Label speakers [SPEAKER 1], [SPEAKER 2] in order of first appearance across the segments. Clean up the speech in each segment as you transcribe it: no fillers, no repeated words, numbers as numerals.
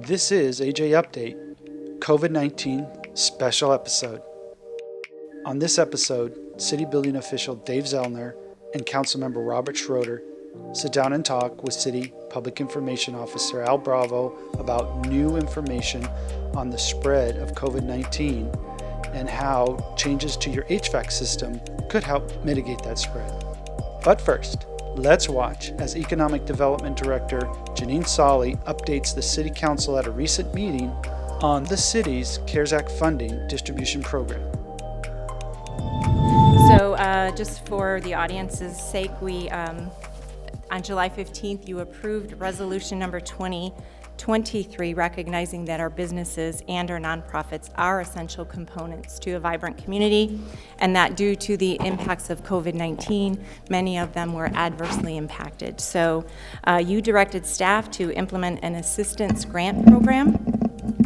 [SPEAKER 1] This is AJ Update, COVID-19 special episode. On this episode, City Building official Dave Zellner and Councilmember Robert Schroeder sit down and talk with City Public Information Officer Al Bravo about new information on the spread of COVID-19 and how changes to your HVAC system could help mitigate that spread. But first, let's watch as Economic Development Director Janine Solly updates the City Council at a recent meeting on the city's CARES Act funding distribution program.
[SPEAKER 2] So just for the audience's sake, we on July 15th, you approved resolution number 2023, recognizing that our businesses and our nonprofits are essential components to a vibrant community, and that due to the impacts of COVID-19, many of them were adversely impacted. So you directed staff to implement an assistance grant program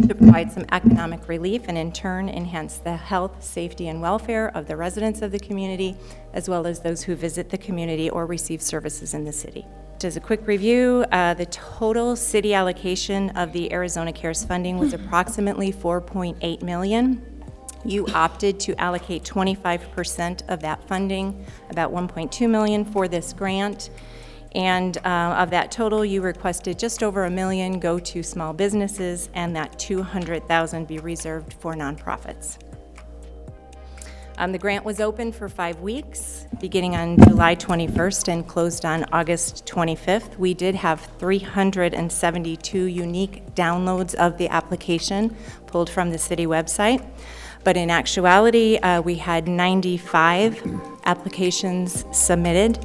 [SPEAKER 2] to provide some economic relief and in turn enhance the health, safety, and welfare of the residents of the community, as well as those who visit the community or receive services in the city. As a quick review, the total city allocation of the Arizona CARES funding was approximately $4.8 million. You opted to allocate 25% of that funding, about $1.2 million, for this grant. And of that total, you requested just over $1 million go to small businesses and that $200,000 be reserved for nonprofits. The grant was open for 5 weeks, beginning on July 21st and closed on August 25th. We did have 372 unique downloads of the application pulled from the city website. But in actuality, we had 95 applications submitted.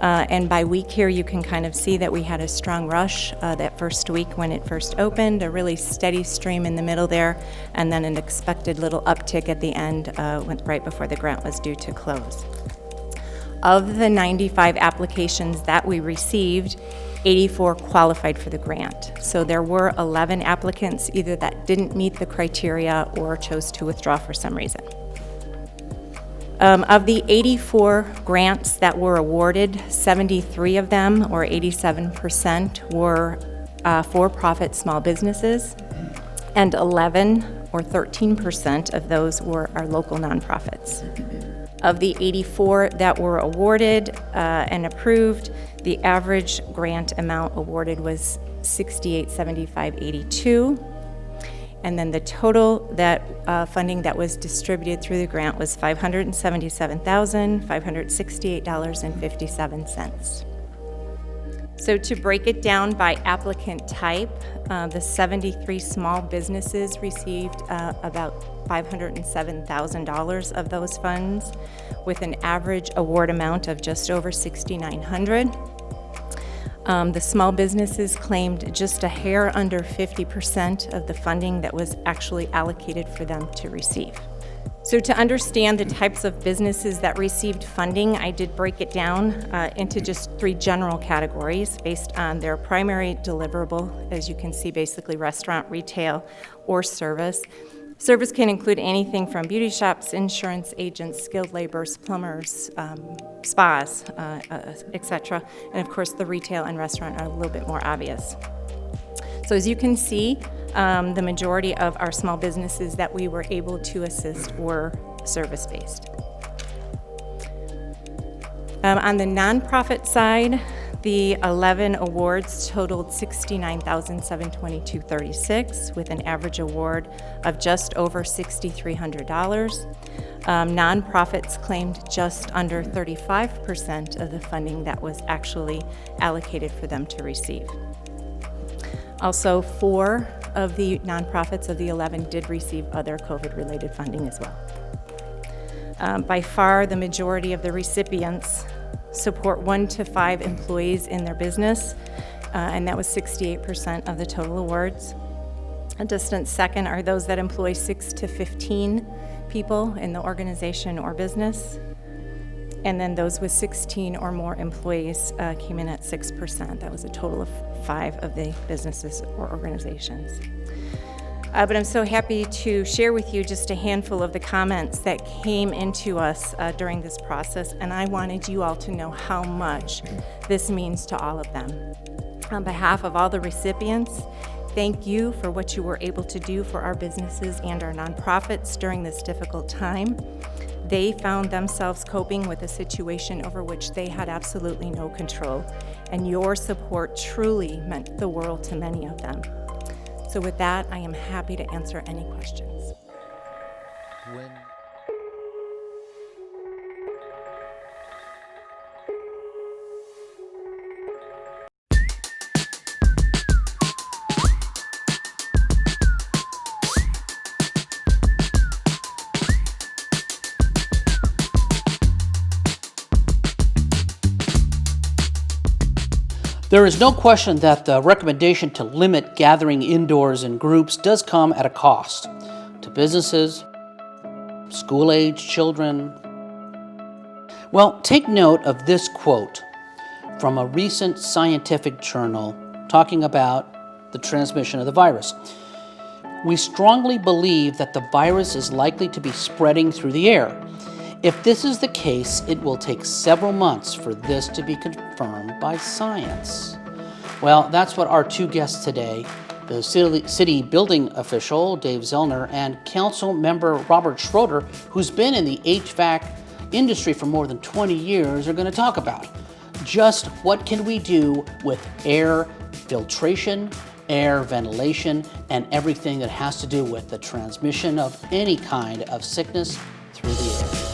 [SPEAKER 2] And by week here, you can kind of see that we had a strong rush that first week when it first opened, a really steady stream in the middle there, and then an expected little uptick at the end right before the grant was due to close. Of the 95 applications that we received, 84 qualified for the grant. So there were 11 applicants either that didn't meet the criteria or chose to withdraw for some reason. Of the 84 grants that were awarded, 73 of them, or 87%, were for-profit small businesses, and 11, or 13%, of those were our local nonprofits. Of the 84 that were awarded and approved, the average grant amount awarded was $68.7582. And then the total funding that was distributed through the grant was $577,568.57. So to break it down by applicant type, the 73 small businesses received about $507,000 of those funds, with an average award amount of just over $6,900. The small businesses claimed just a hair under 50% of the funding that was actually allocated for them to receive. So to understand the types of businesses that received funding, I did break it down into just 3 general categories based on their primary deliverable, as you can see, basically restaurant, retail, or service. Service can include anything from beauty shops, insurance agents, skilled laborers, plumbers, spas, etc. And of course, the retail and restaurant are a little bit more obvious. So as you can see, the majority of our small businesses that we were able to assist were service-based. On the nonprofit side, the 11 awards totaled $69,722.36, with an average award of just over $6,300. Nonprofits claimed just under 35% of the funding that was actually allocated for them to receive. Also, 4 of the nonprofits of the 11 did receive other COVID-related funding as well. By far, the majority of the recipients support 1 to 5 employees in their business, and that was 68% of the total awards. A distant second are those that employ 6 to 15 people in the organization or business, and then those with 16 or more employees came in at 6%. That was a total of 5 of the businesses or organizations. But I'm so happy to share with you just a handful of the comments that came into us during this process, and I wanted you all to know how much this means to all of them. On behalf of all the recipients Thank you for what you were able to do for our businesses and our nonprofits during this difficult time. They found themselves coping with a situation over which they had absolutely no control, and your support truly meant the world to many of them. So with that, I am happy to answer any questions.
[SPEAKER 3] There is no question that the recommendation to limit gathering indoors in groups does come at a cost to businesses, school-age children. Well, take note of this quote from a recent scientific journal talking about the transmission of the virus. We strongly believe that the virus is likely to be spreading through the air. If this is the case, it will take several months for this to be confirmed by science. Well, that's what our two guests today, the city building official, Dave Zellner, and council member Robert Schroeder, who's been in the HVAC industry for more than 20 years, are going to talk about. Just what can we do with air filtration, air ventilation, and everything that has to do with the transmission of any kind of sickness through the air.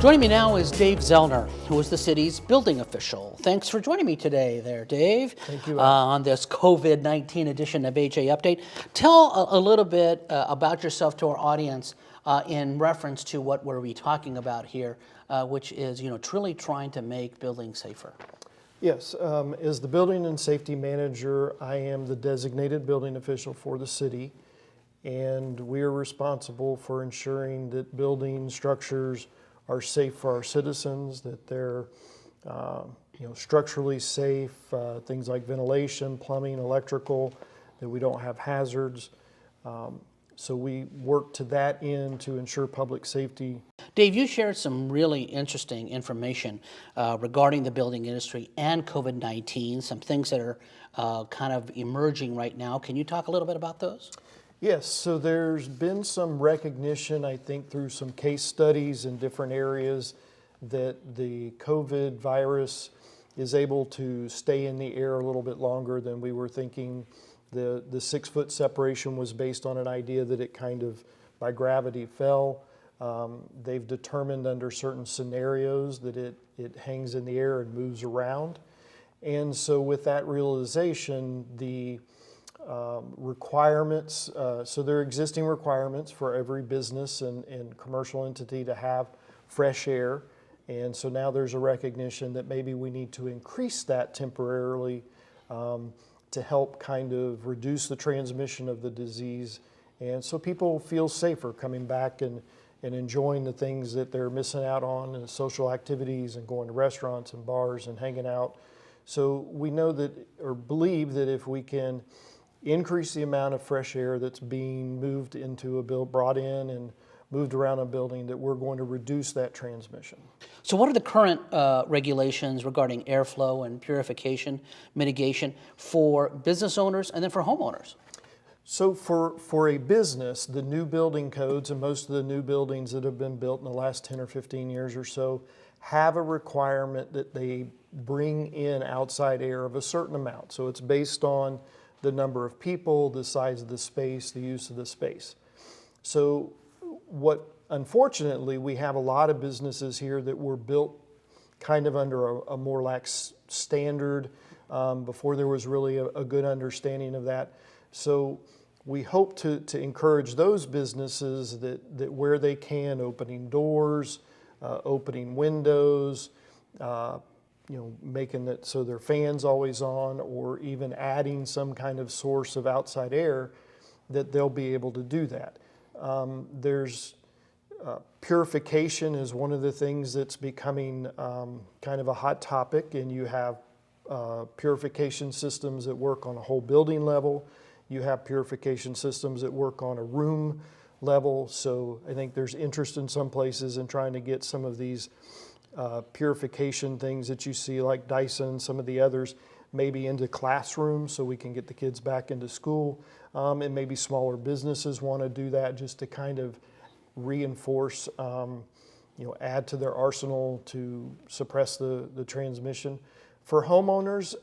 [SPEAKER 3] Joining me now is Dave Zellner, who is the city's building official. Thanks for joining me today there, Dave.
[SPEAKER 4] Thank you.
[SPEAKER 3] On this COVID-19 edition of HA Update. Tell a little bit about yourself to our audience in reference to what we're talking about here, which is, truly trying to make buildings safer.
[SPEAKER 4] Yes, as the building and safety manager, I am the designated building official for the city, and we are responsible for ensuring that building structures are safe for our citizens, that they're structurally safe, things like ventilation, plumbing, electrical, that we don't have hazards. So we work to that end to ensure public safety.
[SPEAKER 3] Dave, you shared some really interesting information regarding the building industry and COVID-19, some things that are kind of emerging right now. Can you talk a little bit about those?
[SPEAKER 4] Yes, so there's been some recognition, I think, through some case studies in different areas that the COVID virus is able to stay in the air a little bit longer than we were thinking. The 6-foot separation was based on an idea that it kind of, by gravity, fell. They've determined under certain scenarios that it hangs in the air and moves around. And so with that realization, the requirements, so there are existing requirements for every business and commercial entity to have fresh air. And so now there's a recognition that maybe we need to increase that temporarily to help kind of reduce the transmission of the disease. And so people feel safer coming back and enjoying the things that they're missing out on, and social activities and going to restaurants and bars and hanging out. So we know that, or believe that if we can increase the amount of fresh air that's being moved into brought in and moved around a building, that we're going to reduce that transmission.
[SPEAKER 3] So what are the current regulations regarding airflow and purification mitigation for business owners and then for homeowners?
[SPEAKER 4] So for a business, the new building codes and most of the new buildings that have been built in the last 10 or 15 years or so have a requirement that they bring in outside air of a certain amount. So it's based on the number of people, the size of the space, the use of the space. So unfortunately, we have a lot of businesses here that were built kind of under a more lax standard before there was really a good understanding of that. So we hope to encourage those businesses that where they can, opening doors, opening windows, making it so their fans always on, or even adding some kind of source of outside air, that they'll be able to do that. There's purification is one of the things that's becoming kind of a hot topic, and you have purification systems that work on a whole building level. You have purification systems that work on a room level. So I think there's interest in some places in trying to get some of these purification things that you see, like Dyson, some of the others, maybe into classrooms so we can get the kids back into school. And maybe smaller businesses want to do that just to kind of reinforce, add to their arsenal to suppress the transmission. For homeowners,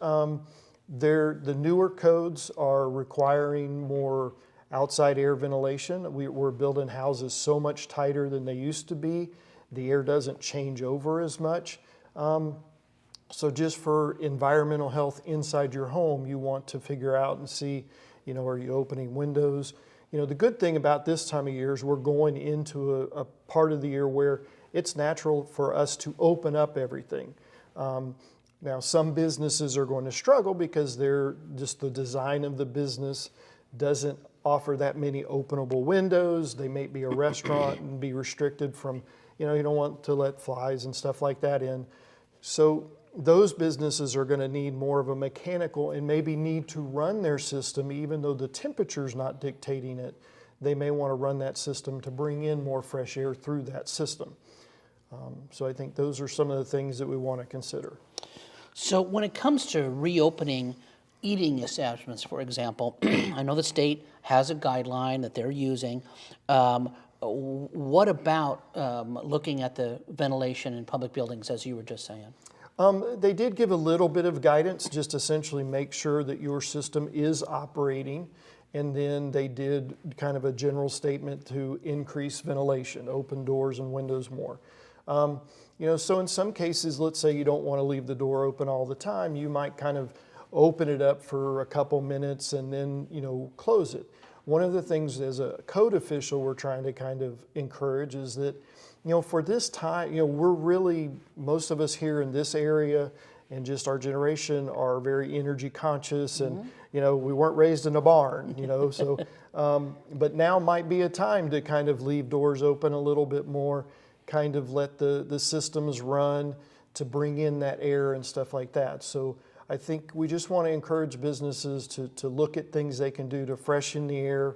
[SPEAKER 4] the newer codes are requiring more outside air ventilation. We're building houses so much tighter than they used to be. The air doesn't change over as much. So just for environmental health inside your home, you want to figure out and see, are you opening windows? The good thing about this time of year is we're going into a part of the year where it's natural for us to open up everything. Now, some businesses are going to struggle because they're just the design of the business doesn't offer that many openable windows. They may be a restaurant and be restricted from, you don't want to let flies and stuff like that in. So those businesses are going to need more of a mechanical and maybe need to run their system even though the temperature's not dictating it. They may want to run that system to bring in more fresh air through that system. So I think those are some of the things that we want to consider.
[SPEAKER 3] So when it comes to reopening eating establishments, for example, I know the state has a guideline that they're using. What about looking at the ventilation in public buildings, as you were just saying?
[SPEAKER 4] They did give a little bit of guidance, just essentially make sure that your system is operating. And then they did kind of a general statement to increase ventilation, open doors and windows more. So in some cases, let's say you don't want to leave the door open all the time, you might kind of open it up for a couple minutes and then, close it. One of the things as a code official we're trying to kind of encourage is that, for this time, we're really, most of us here in this area and just our generation are very energy conscious and, we weren't raised in a barn, so, but now might be a time to kind of leave doors open a little bit more, kind of let the systems run to bring in that air and stuff like that. So I think we just want to encourage businesses to look at things they can do to freshen the air.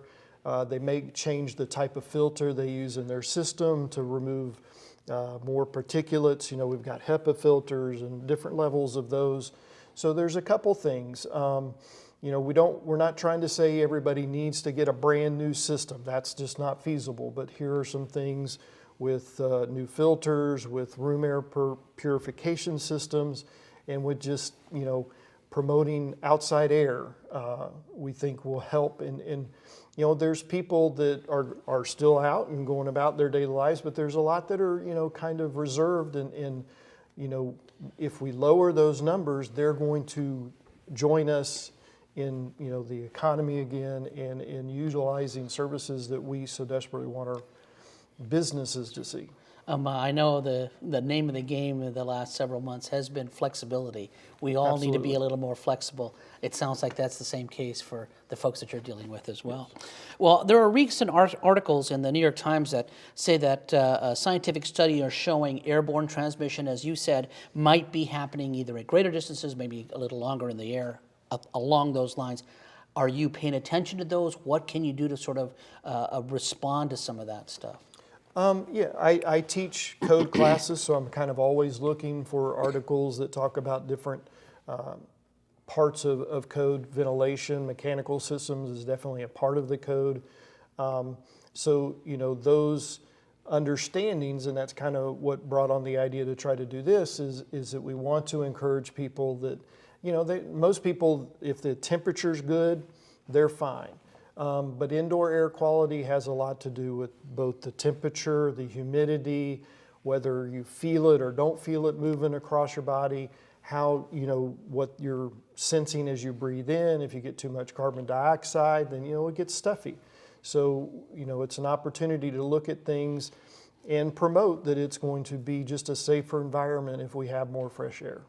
[SPEAKER 4] They may change the type of filter they use in their system to remove more particulates. We've got HEPA filters and different levels of those. So there's a couple things. We're not trying to say everybody needs to get a brand new system. That's just not feasible. But here are some things with new filters, with room air purification systems, and with just, promoting outside air, we think will help. And there's people that are still out and going about their daily lives, but there's a lot that are, kind of reserved. And if we lower those numbers, they're going to join us in, the economy again and in utilizing services that we so desperately want our businesses to see.
[SPEAKER 3] I know the name of the game in the last several months has been flexibility. We all need to be a little more flexible. It sounds like that's the same case for the folks that you're dealing with as well. Well, there are recent articles in the New York Times that say that a scientific study are showing airborne transmission, as you said, might be happening either at greater distances, maybe a little longer in the air, along those lines. Are you paying attention to those? What can you do to sort of respond to some of that stuff?
[SPEAKER 4] I teach code classes, so I'm kind of always looking for articles that talk about different parts of code. Ventilation, mechanical systems is definitely a part of the code. So, those understandings, and that's kind of what brought on the idea to try to do this, is that we want to encourage people that, most people, if the temperature's good, they're fine. But indoor air quality has a lot to do with both the temperature, the humidity, whether you feel it or don't feel it moving across your body, how, what you're sensing as you breathe in. If you get too much carbon dioxide, then, it gets stuffy. So, it's an opportunity to look at things and promote that it's going to be just a safer environment if we have more fresh air.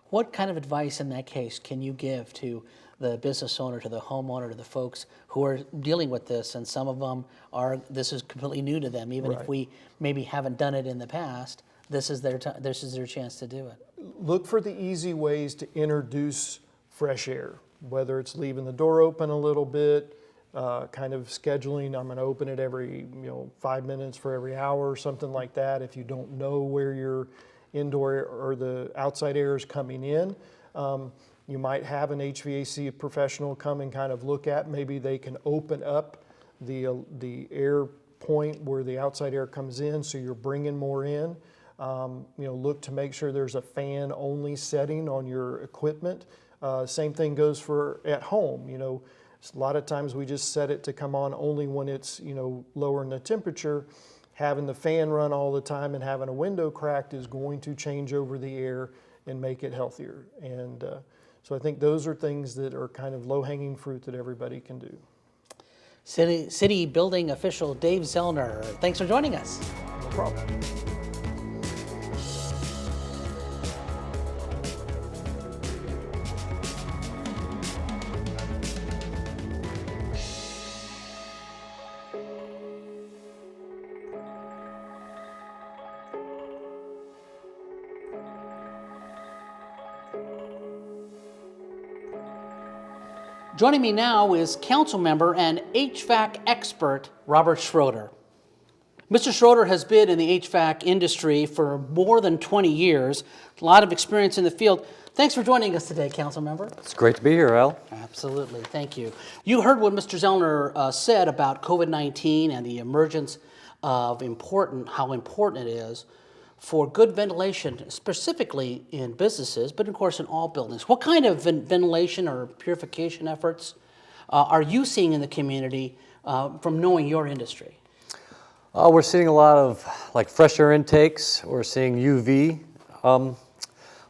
[SPEAKER 3] What kind of advice in that case can you give to the business owner, to the homeowner, to the folks who are dealing with this? And some of them this is completely new to them. Even if we maybe haven't done it in the past, this is their chance to do it.
[SPEAKER 4] look for the easy ways to introduce fresh air, whether it's leaving the door open a little bit, kind of scheduling, I'm going to open it every 5 minutes for every hour or something like that. If you don't know where your indoor or the outside air is coming in, you might have an HVAC professional come and kind of look at, maybe they can open up the air point where the outside air comes in, so you're bringing more in. Look to make sure there's a fan only setting on your equipment. Same thing goes for at home. A lot of times we just set it to come on only when it's lower in the temperature. Having the fan run all the time and having a window cracked is going to change over the air and make it healthier. And so I think those are things that are kind of low-hanging fruit that everybody can do.
[SPEAKER 3] City building official Dave Zellner, thanks for joining us.
[SPEAKER 4] No problem.
[SPEAKER 3] Joining me now is council member and HVAC expert Robert Schroeder. Mr. Schroeder has been in the HVAC industry for more than 20 years, a lot of experience in the field. Thanks for joining us today, council member.
[SPEAKER 5] It's great to be here, Al.
[SPEAKER 3] Absolutely, thank you. You heard what Mr. Zellner said about COVID-19 and the emergence of how important it is for good ventilation, specifically in businesses, but of course in all buildings. What kind of ventilation or purification efforts are you seeing in the community from knowing your industry?
[SPEAKER 5] We're seeing a lot of fresh air intakes. We're seeing UV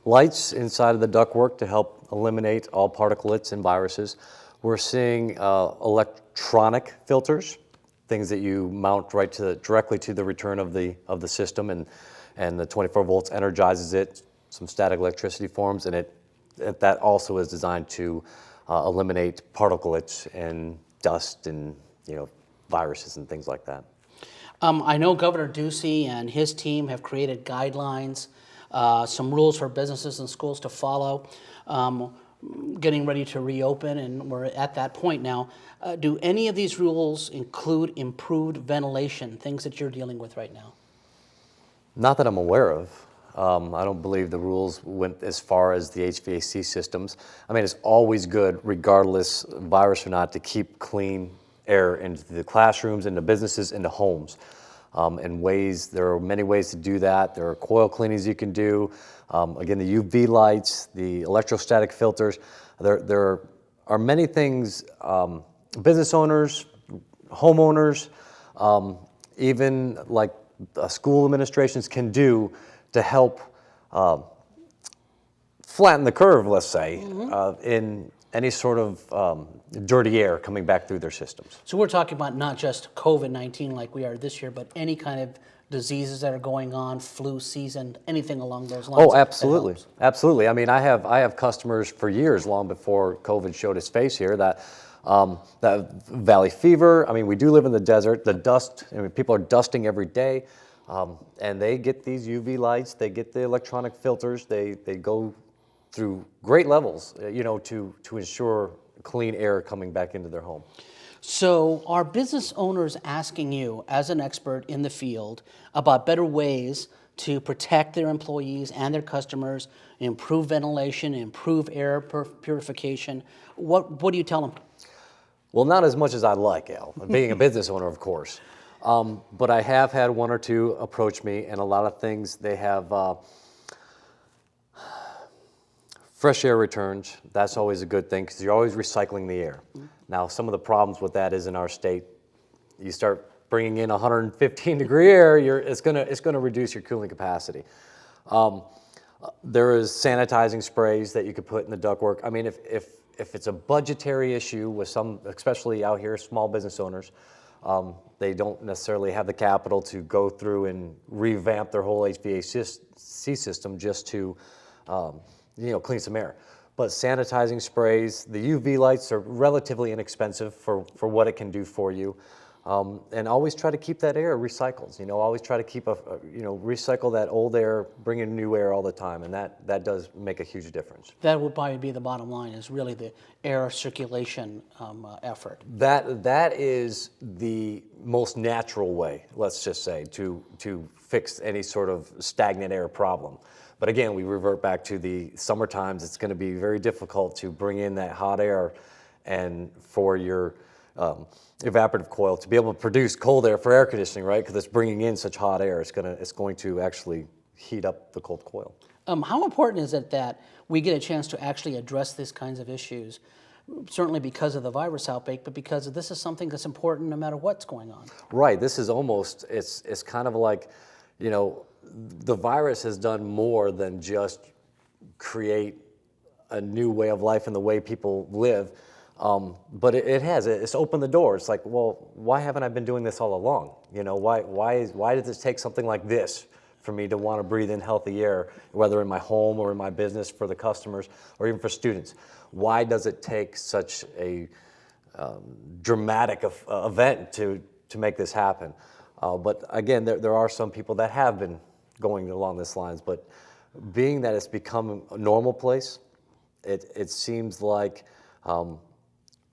[SPEAKER 5] lights inside of the ductwork to help eliminate all particulates and viruses. We're seeing electronic filters, things that you mount directly to the return of the system, and the 24 volts energizes it. Some static electricity forms, and that also is designed to eliminate particulates and dust and viruses and things like that.
[SPEAKER 3] I know Governor Ducey and his team have created guidelines, some rules for businesses and schools to follow, getting ready to reopen, and we're at that point now. Do any of these rules include improved ventilation, things that you're dealing with right now?
[SPEAKER 5] Not that I'm aware of. I don't believe the rules went as far as the HVAC systems. I mean, it's always good, regardless virus or not, to keep clean air into the classrooms, into businesses, into homes. There are many ways to do that. There are coil cleanings you can do. Again, the UV lights, the electrostatic filters. There are many things business owners, homeowners, even like school administrations can do to help flatten the curve, let's say, in any sort of dirty air coming back through their systems.
[SPEAKER 3] So we're talking about not just COVID-19 like we are this year, but any kind of diseases that are going on, flu season, anything along those lines.
[SPEAKER 5] Oh, absolutely, absolutely. I mean, I have customers for years, long before COVID showed its face here, that valley fever. I mean, we do live in the desert. The dust. I mean, people are dusting every day. And they get these UV lights, they get the electronic filters, they go through great levels, to ensure clean air coming back into their home.
[SPEAKER 3] So are business owners asking you, as an expert in the field, about better ways to protect their employees and their customers, improve ventilation, improve air purification? What do you tell them?
[SPEAKER 5] Well, not as much as I'd like, Al, being a business owner, of course. But I have had one or two approach me, and a lot of things they have fresh air returns. That's always a good thing because you're always recycling the air. Now, some of the problems with that is in our state, you start bringing in 115 degree air, it's going to reduce your cooling capacity. There is sanitizing sprays that you could put in the ductwork. I mean, if it's a budgetary issue with some, especially out here, small business owners, they don't necessarily have the capital to go through and revamp their whole HVAC system just to, clean some air. But sanitizing sprays, the UV lights are relatively inexpensive for what it can do for you. And always try to keep that air recycled. Always try to keep recycle that old air, bring in new air all the time, and that does make a huge difference.
[SPEAKER 3] That would probably be the bottom line, is really the air circulation effort.
[SPEAKER 5] That is the most natural way, let's just say, to fix any sort of stagnant air problem. But again, we revert back to the summer times. It's going to be very difficult to bring in that hot air, and for your evaporative coil to be able to produce cold air for air conditioning, right? Because it's bringing in such hot air, it's going to actually heat up the cold coil.
[SPEAKER 3] How important is it that we get a chance to actually address these kinds of issues? Certainly because of the virus outbreak, but because this is something that's important no matter what's going on.
[SPEAKER 5] Right. This is almost, it's kind of like, the virus has done more than just create a new way of life and the way people live. But it's opened the door. It's like, well, why haven't I been doing this all along? Why does it take something like this for me to want to breathe in healthy air, whether in my home or in my business for the customers or even for students? Why does it take such a dramatic event to make this happen? But again, there are some people that have been going along this lines, but being that it's become a normal place, it seems like,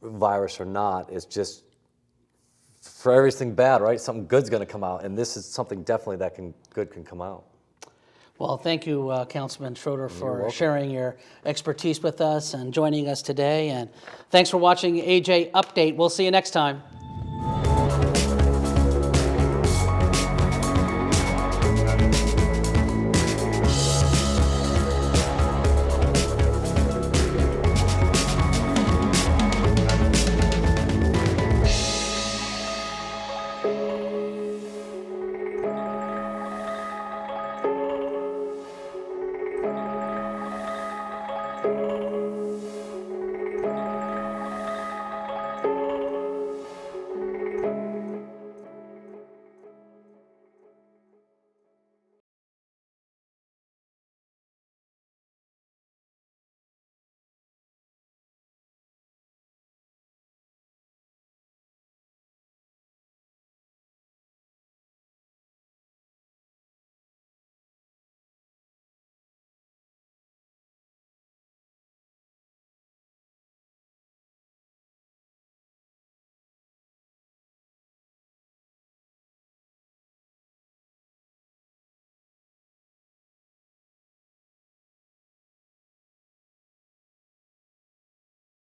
[SPEAKER 5] virus or not, it's just, for everything bad, right? Something good's going to come out, and this is something definitely that good can come out.
[SPEAKER 3] Well, thank you, Councilman Schroeder, for sharing your expertise with us and joining us today. And thanks for watching AJ Update. We'll see you next time.